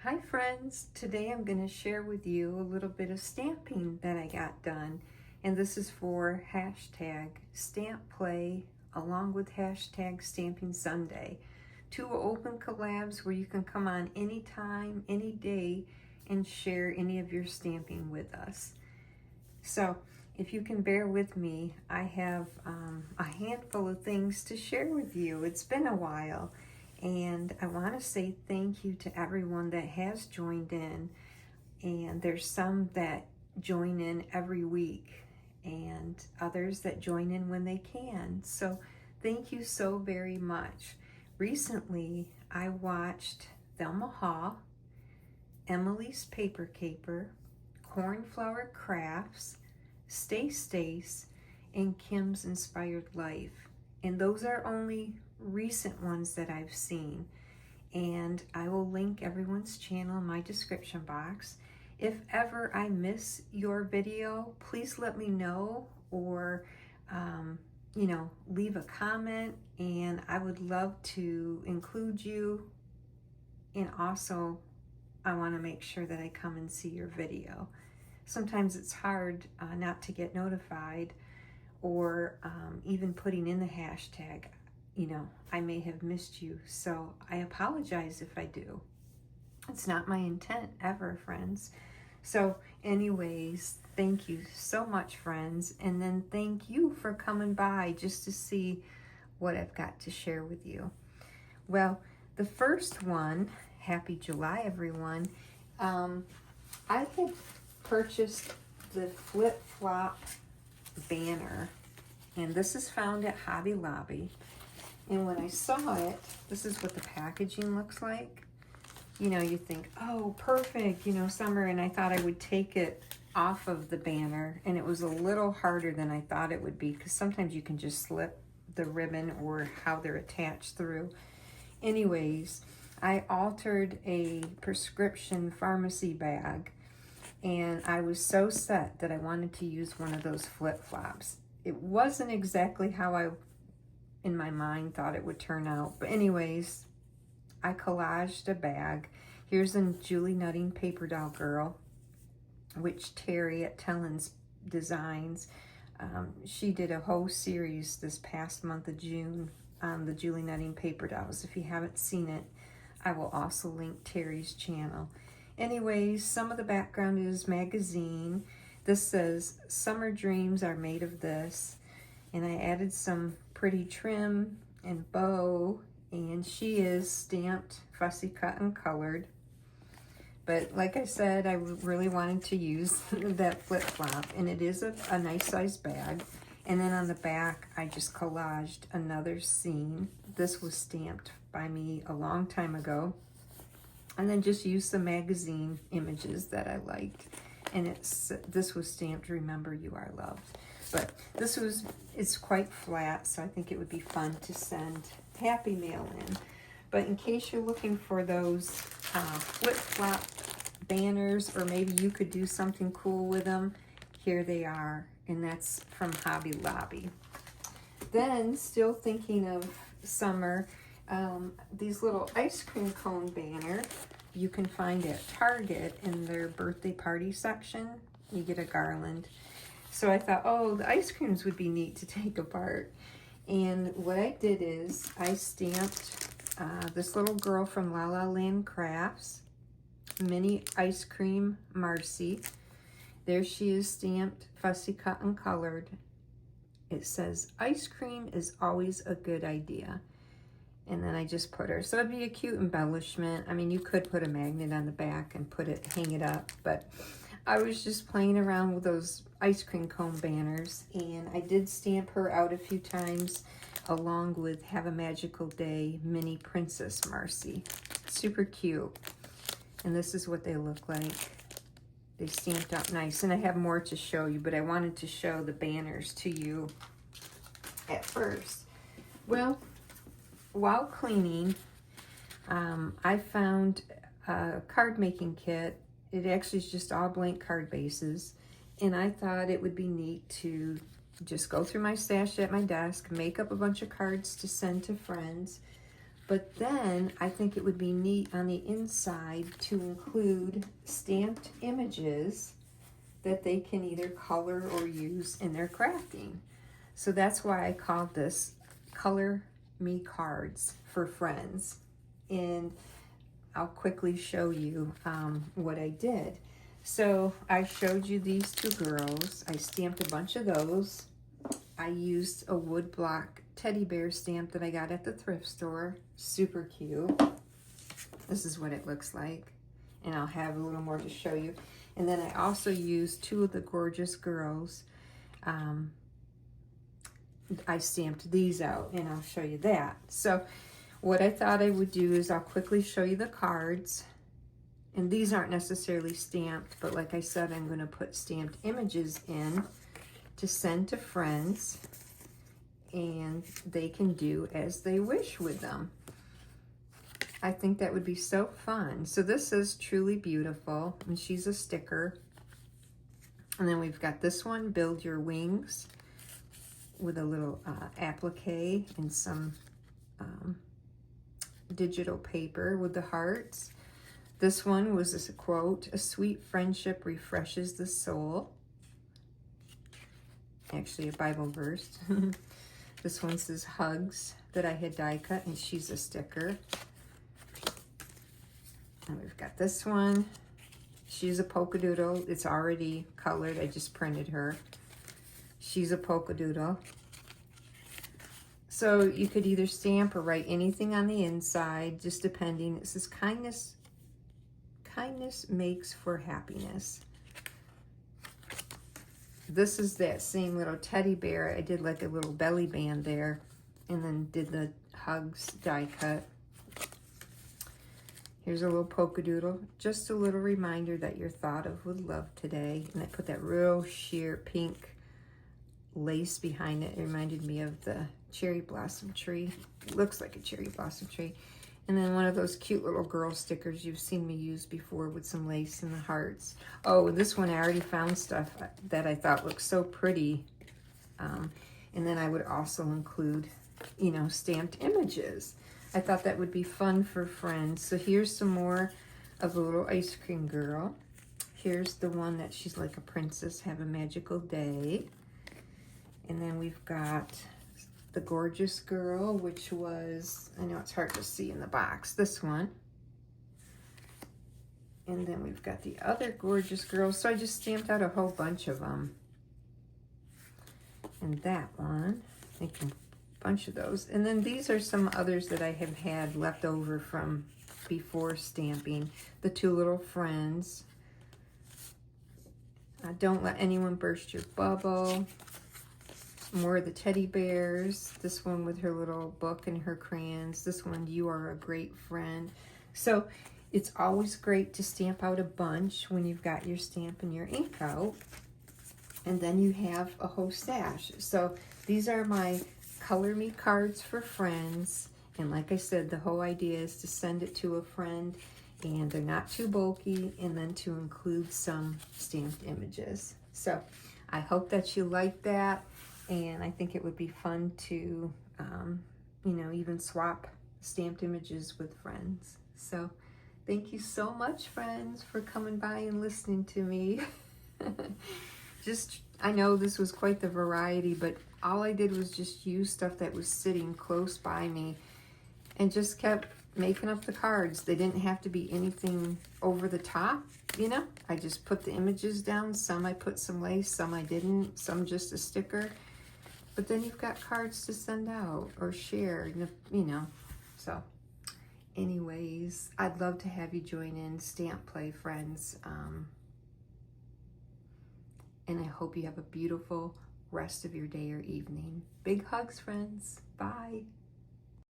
Hi friends, today I'm going to share with you a little bit of stamping that I got done, and this is for hashtag stamp play along with hashtag stamping Sunday. Two open collabs where you can come on anytime, any day, and share any of your stamping with us. So if you can bear with me, I have a handful of things to share with you. It's been a while. And I want to say thank you to everyone that has joined in. And there's some that join in every week and others that join in when they can. So thank you so very much. Recently, I watched Thelma Haw, Emily's Paper Caper, Cornflower Crafts, Stay Stace, and Kim's Inspired Life. And those are only recent ones that I've seen, and I will link everyone's channel in my description box. If ever I miss your video, please let me know, or leave a comment, and I would love to include you. And also I want to make sure that I come and see your video. Sometimes it's hard not to get notified, or even putting in the hashtag. I may have missed you, so I apologize if I do. It's not my intent ever, friends. So anyways, thank you so much, friends. And then thank you for coming by just to see what I've got to share with you. Well, the first one, happy July, everyone. I had purchased the flip-flop banner, and this is found at Hobby Lobby. And when I saw it, this is what the packaging looks like. You think, oh, perfect, summer. And I thought I would take it off of the banner, and it was a little harder than I thought it would be, because sometimes you can just slip the ribbon or how they're attached through. Anyways, I altered a prescription pharmacy bag, and I was so set that I wanted to use one of those flip-flops. It wasn't exactly how I, in my mind, thought it would turn out. But anyways, I collaged a bag. Here's a Julie Nutting Paper Doll Girl, which Terry at Tellen's Designs. She did a whole series this past month of June on the Julie Nutting Paper Dolls. If you haven't seen it, I will also link Terry's channel. Anyways, some of the background is magazine. This says, "Summer dreams are made of this." And I added some pretty trim and bow, and she is stamped, fussy cut, and colored. But like I said, I really wanted to use that flip-flop, and it is a nice size bag. And then on the back, I just collaged another scene. This was stamped by me a long time ago. And then just used some magazine images that I liked. And this was stamped, "Remember You Are Loved." But it's quite flat, so I think it would be fun to send Happy Mail in. But in case you're looking for those flip-flop banners, or maybe you could do something cool with them, here they are. And that's from Hobby Lobby. Then, still thinking of summer, these little ice cream cone banner you can find at Target in their birthday party section. You get a garland. So I thought, oh, the ice creams would be neat to take apart. And what I did is I stamped this little girl from La La Land Crafts, Mini Ice Cream Marcy. There she is, stamped, fussy cut, and colored. It says, "Ice cream is always a good idea." And then I just put her. So it'd be a cute embellishment. I mean, you could put a magnet on the back and hang it up, but I was just playing around with those ice cream cone banners, and I did stamp her out a few times along with Have a Magical Day Mini Princess Marcy. Super cute. And this is what they look like. They stamped out nice, and I have more to show you, but I wanted to show the banners to you at first. Well, while cleaning, I found a card making kit. It actually is just all blank card bases, and I thought it would be neat to just go through my stash at my desk, make up a bunch of cards to send to friends, But then I think it would be neat on the inside to include stamped images that they can either color or use in their crafting. So that's why I called this Color Me Cards for Friends. And I'll quickly show you what I did. So I showed you these two girls. I stamped a bunch of those. I used a wood block teddy bear stamp that I got at the thrift store. Super cute. This is what it looks like. And I'll have a little more to show you. And then I also used two of the gorgeous girls. I stamped these out, and I'll show you that. So what I thought I would do is I'll quickly show you the cards. And these aren't necessarily stamped, but like I said, I'm going to put stamped images in to send to friends, and they can do as they wish with them. I think that would be so fun. So this is Truly Beautiful, and she's a sticker. And then we've got this one, Build Your Wings, with a little applique and some digital paper with the hearts. This one was a quote, "A sweet friendship refreshes the soul." Actually, a Bible verse. This one says Hugs, that I had die cut, and she's a sticker. And we've got this one. She's a polka doodle. It's already colored. I just printed her. She's a polka doodle. So you could either stamp or write anything on the inside, just depending. It says kindness makes for happiness. This is that same little teddy bear. I did like a little belly band there, and then did the Hugs die cut. Here's a little polka doodle. Just a little reminder that you're thought of with love today. And I put that real sheer pink lace behind it. It reminded me of the cherry blossom tree. It looks like a cherry blossom tree. And then one of those cute little girl stickers you've seen me use before with some lace and the hearts. Oh, this one I already found stuff that I thought looked so pretty. And then I would also include, you know, stamped images. I thought that would be fun for friends. So here's some more of the little ice cream girl. Here's the one that she's like a princess, have a magical day. And then we've got the gorgeous girl, which was, I know it's hard to see in the box, this one. And then we've got the other gorgeous girl. So I just stamped out a whole bunch of them. And that one, I think a bunch of those. And then these are some others that I have had left over from before stamping. The two little friends. Don't let anyone burst your bubble. More of the teddy bears. This one with her little book and her crayons. This one, You Are a Great Friend. So it's always great to stamp out a bunch when you've got your stamp and your ink out. And then you have a whole stash. So these are my Color Me cards for friends. And like I said, the whole idea is to send it to a friend, and they're not too bulky, and then to include some stamped images. So I hope that you like that. And I think it would be fun to, you know, even swap stamped images with friends. So thank you so much, friends, for coming by and listening to me. I know this was quite the variety, but all I did was just use stuff that was sitting close by me and just kept making up the cards. They didn't have to be anything over the top, you know. I just put the images down. Some I put some lace, some I didn't, some just a sticker. But then you've got cards to send out or share, you know. So anyways, I'd love to have you join in Stamp Play, friends. And I hope you have a beautiful rest of your day or evening. Big hugs, friends. Bye.